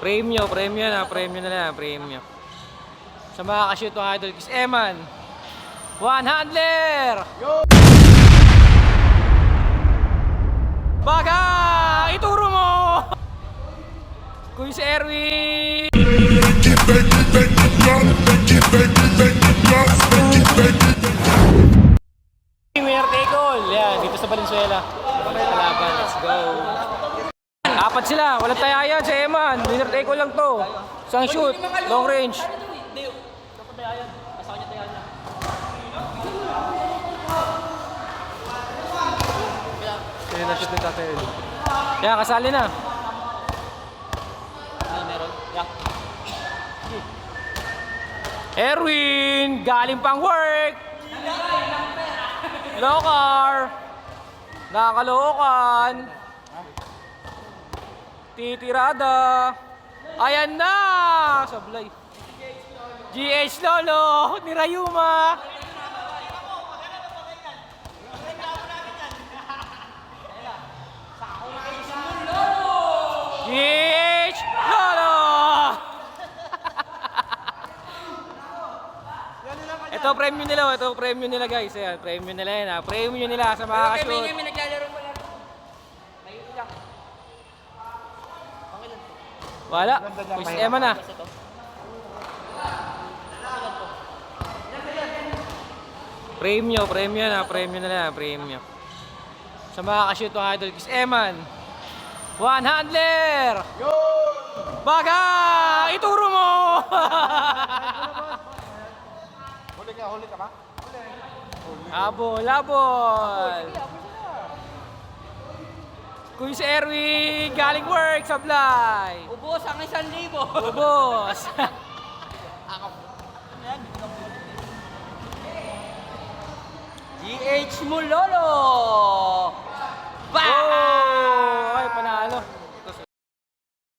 Premyo na, premyo na lang, premyo. Sa mga ka-shoot mga idol, Kiss Eman. One handler! Baga! Ituro mo! Kuya si Erwin! Winner take all! Yan, dito sa Valenzuela. Kalaban, let's go! Apat sila, walang tayaya si Eman. Winner take all lang to. Isang shoot, long range. Kaya na-shoot ni Tatay Edu. Yan, kasali na. Erwin, galing pang work. Lokar. Nakakalokan. Titirada. Ayan na! Sablay. GH Lolo ni Rayuma. GH Lolo! Ito premium nila guys. Ayan, premium nila yan ha. Premium nila sa mga ka-shoot. Kami naglalaro mo lang. May ilang. Wala. Quiz Emma na. Premium na, premium nila, premium. Sa mga ka-shoot mga idol, Kiss Eman. One handler! Baga! Ituro mo! Huli ka ba? Abol, abol! Kuya si Erwin, galing work, sablay! Ubos ang 1,000. Ubos! GH mo lolo!